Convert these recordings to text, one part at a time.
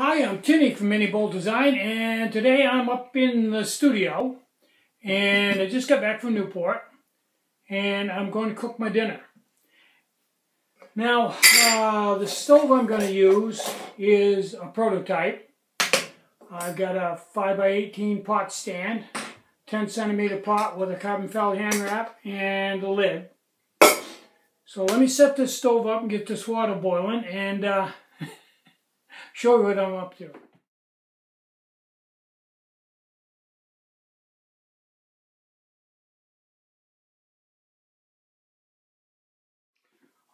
Hi, I'm Tinny from Mini Bolt Design, and today I'm up in the studio, and I just got back from Newport, and I'm going to cook my dinner. Now, the stove I'm going to use is a prototype. I've got a 5x18 pot stand, 10cm pot with a carbon foil hand wrap, and a lid. So let me set this stove up and get this water boiling, and show you what I'm up to.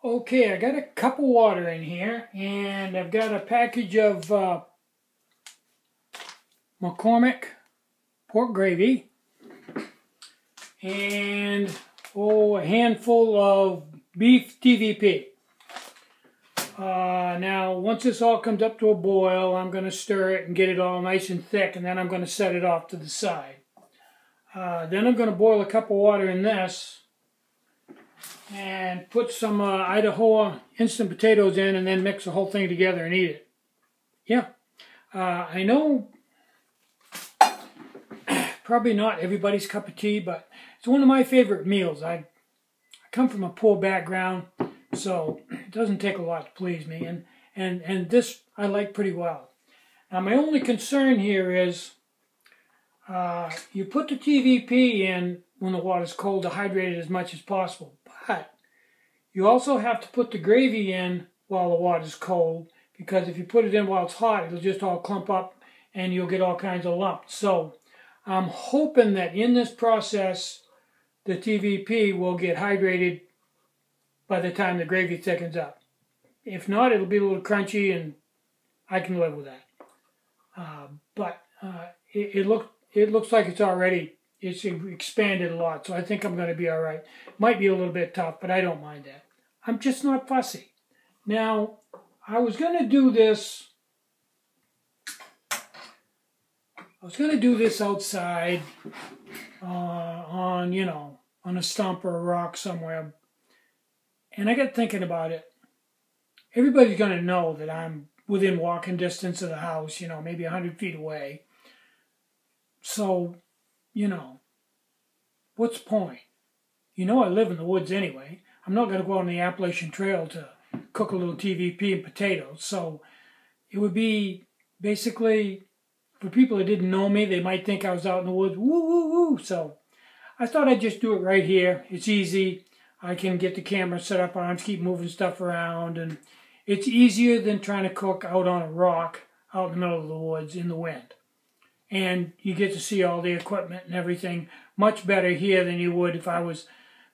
Okay, I got a cup of water in here, and I've got a package of McCormick pork gravy, and a handful of beef TVP. Now, once this all comes up to a boil, I'm going to stir it and get it all nice and thick, and then I'm going to set it off to the side. Then I'm going to boil a cup of water in this, and put some Idaho instant potatoes in, and then mix the whole thing together and eat it. Yeah, I know probably not everybody's cup of tea, but it's one of my favorite meals. I come from a poor background, so it doesn't take a lot to please me, and this I like pretty well. Now my only concern here is you put the TVP in when the water's cold to hydrate it as much as possible, but you also have to put the gravy in while the water's cold, because if you put it in while it's hot, it'll just all clump up and you'll get all kinds of lumps. So I'm hoping that in this process, the TVP will get hydrated by the time the gravy thickens up. If not, it'll be a little crunchy, and I can live with that. It looks like it's expanded a lot, so I think I'm going to be all right. Might be a little bit tough, but I don't mind that. I'm just not fussy. Now, I was going to do this outside on a stump or a rock somewhere. And I got thinking about it. Everybody's going to know that I'm within walking distance of the house, maybe 100 feet away. So, what's the point? I live in the woods anyway. I'm not going to go on the Appalachian Trail to cook a little TVP and potatoes. So it would be basically, for people that didn't know me, they might think I was out in the woods. Woo, woo, woo. So I thought I'd just do it right here. It's easy. I can get the camera set up on, keep moving stuff around, and it's easier than trying to cook out on a rock out in the middle of the woods in the wind. And you get to see all the equipment and everything much better here than you would if I was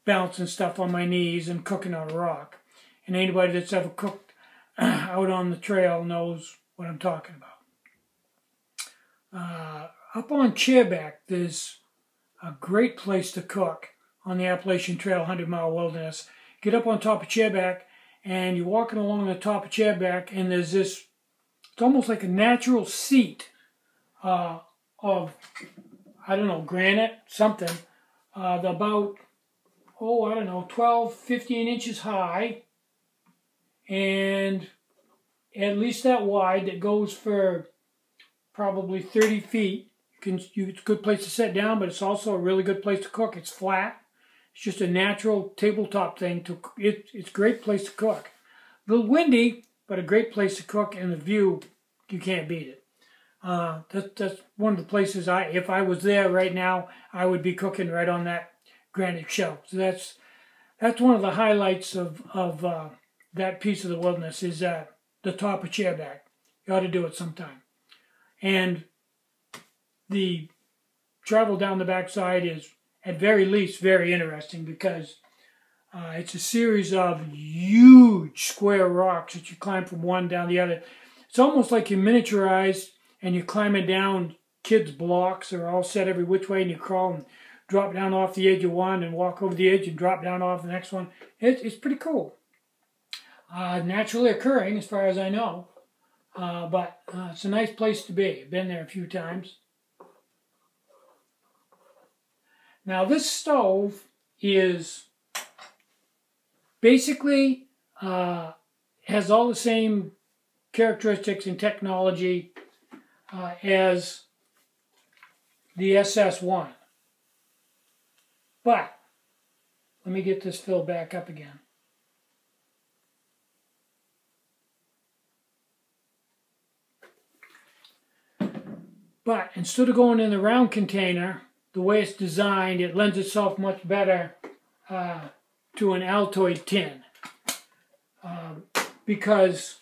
bouncing stuff on my knees and cooking on a rock. And anybody that's ever cooked out on the trail knows what I'm talking about. Up on Chairback, there's a great place to cook on the Appalachian Trail, 100 Mile Wilderness. Get up on top of Chairback, and you're walking along the top of Chairback, and there's this, it's almost like a natural seat of, I don't know, granite, something, about, 12, 15 inches high, and at least that wide, that goes for probably 30 feet. It's a good place to sit down, but it's also a really good place to cook. It's flat. It's just a natural tabletop thing. It's a great place to cook. A little windy, but a great place to cook, and the view, you can't beat it. That's one of the places if I was there right now, I would be cooking right on that granite shelf. So that's one of the highlights of that piece of the wilderness, is the top of Chairback. You ought to do it sometime. And the travel down the backside is, at very least, very interesting, because it's a series of huge square rocks that you climb from one down the other. It's almost like you're miniaturized and you're climbing down kids' blocks. They're all set every which way, and you crawl and drop down off the edge of one and walk over the edge and drop down off the next one. It's pretty cool. Naturally occurring, as far as I know. But it's a nice place to be. I've been there a few times. Now this stove is basically has all the same characteristics and technology as the SS1. But let me get this filled back up again. But instead of going in the round container, the way it's designed, it lends itself much better to an Altoid tin. Because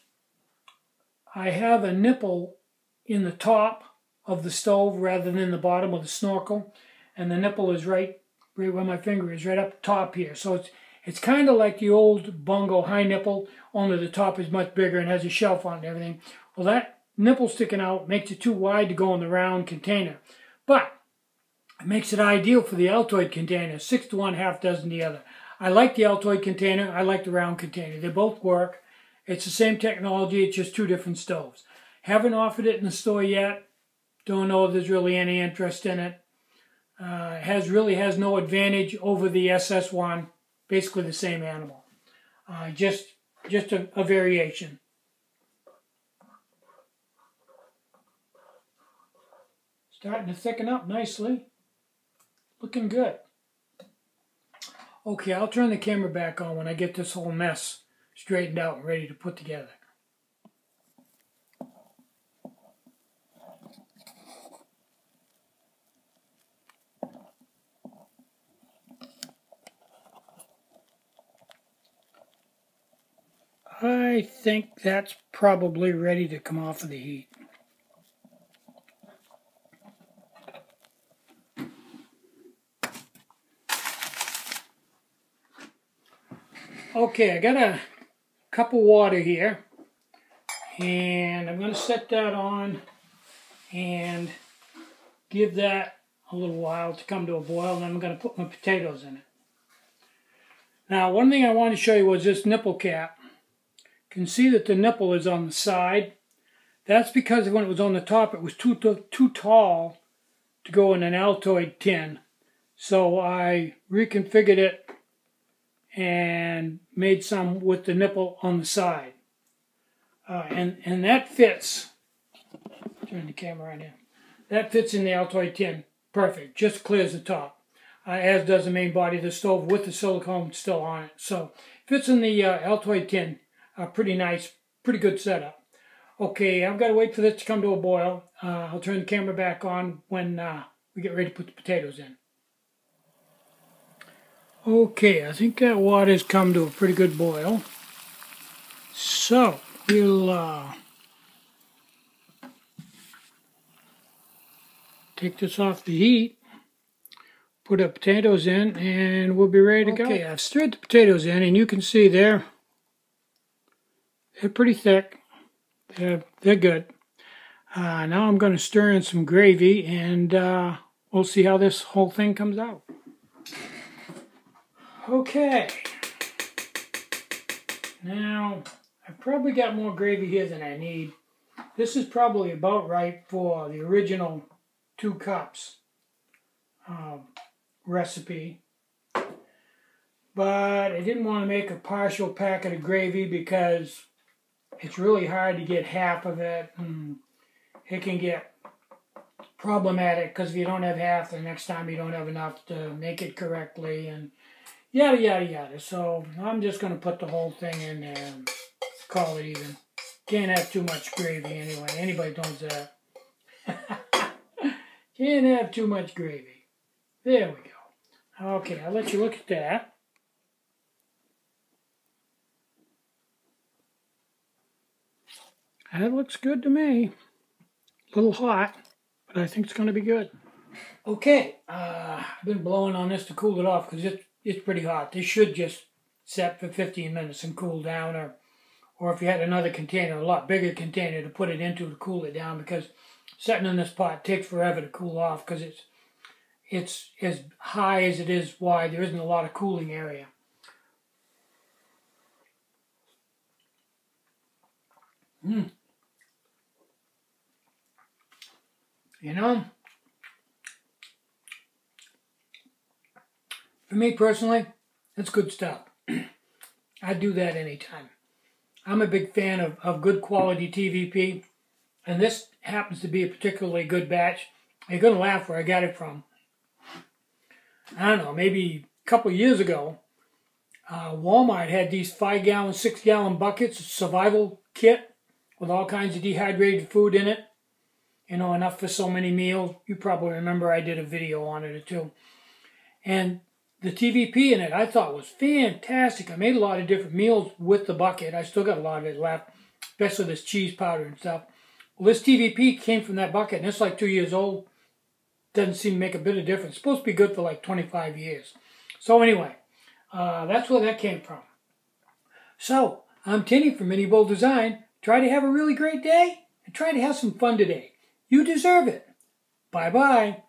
I have a nipple in the top of the stove rather than the bottom of the snorkel, and the nipple is right where my finger is, right up top here. So it's kind of like the old Bungo high nipple, only the top is much bigger and has a shelf on it and everything. Well, that nipple sticking out makes it too wide to go in the round container, but it makes it ideal for the Altoid container, 6 to 1, half dozen the other. I like the Altoid container, I like the round container. They both work. It's the same technology, it's just 2 different stoves. Haven't offered it in the store yet. Don't know if there's really any interest in it. Really has no advantage over the SS1. Basically the same animal. Just a variation. Starting to thicken up nicely. Looking good. Okay, I'll turn the camera back on when I get this whole mess straightened out and ready to put together. I think that's probably ready to come off of the heat. Okay, I got a cup of water here, and I'm going to set that on and give that a little while to come to a boil, and then I'm going to put my potatoes in it. Now, one thing I wanted to show you was this nipple cap. You can see that the nipple is on the side. That's because when it was on the top, it was too tall to go in an Altoid tin. So I reconfigured it and made some with the nipple on the side. And that fits. Turn the camera on here. That fits in the Altoid tin. Perfect. Just clears the top. As does the main body of the stove with the silicone still on it. So fits in the Altoid tin. Pretty nice, pretty good setup. Okay, I've got to wait for this to come to a boil. I'll turn the camera back on when we get ready to put the potatoes in. Okay, I think that water's come to a pretty good boil. So, we'll take this off the heat, put the potatoes in, and we'll be ready to go. Okay, I've stirred the potatoes in, and you can see they're pretty thick. They're good. Now I'm going to stir in some gravy, and we'll see how this whole thing comes out. Okay. Now, I've probably got more gravy here than I need. This is probably about right for the original 2 cups recipe. But I didn't want to make a partial packet of gravy because it's really hard to get half of it, and it can get problematic because if you don't have half, the next time you don't have enough to make it correctly, and yada yada yada. So I'm just going to put the whole thing in there and call it even. Can't have too much gravy anyway. Anybody knows that. Can't have too much gravy. There we go. Okay, I'll let you look at that. That looks good to me. A little hot, but I think it's going to be good. Okay, I've been blowing on this to cool it off because it's pretty hot. This should just set for 15 minutes and cool down, or if you had another container, a lot bigger container to put it into to cool it down, because setting in this pot takes forever to cool off because it's as high as it is wide. There isn't a lot of cooling area. You know, for me personally, that's good stuff. I'd do that anytime. I'm a big fan of good quality TVP, and this happens to be a particularly good batch. You're going to laugh where I got it from. I don't know, maybe a couple of years ago, Walmart had these 5-gallon, 6-gallon buckets, survival kit with all kinds of dehydrated food in it. You know, enough for so many meals. You probably remember I did a video on it or two. And the TVP in it I thought was fantastic. I made a lot of different meals with the bucket. I still got a lot of it left, especially this cheese powder and stuff. Well, this TVP came from that bucket, and it's like 2 years old. Doesn't seem to make a bit of difference. It's supposed to be good for like 25 years. So anyway, that's where that came from. So, I'm Tinny from Mini Bull Design. Try to have a really great day and try to have some fun today. You deserve it. Bye-bye.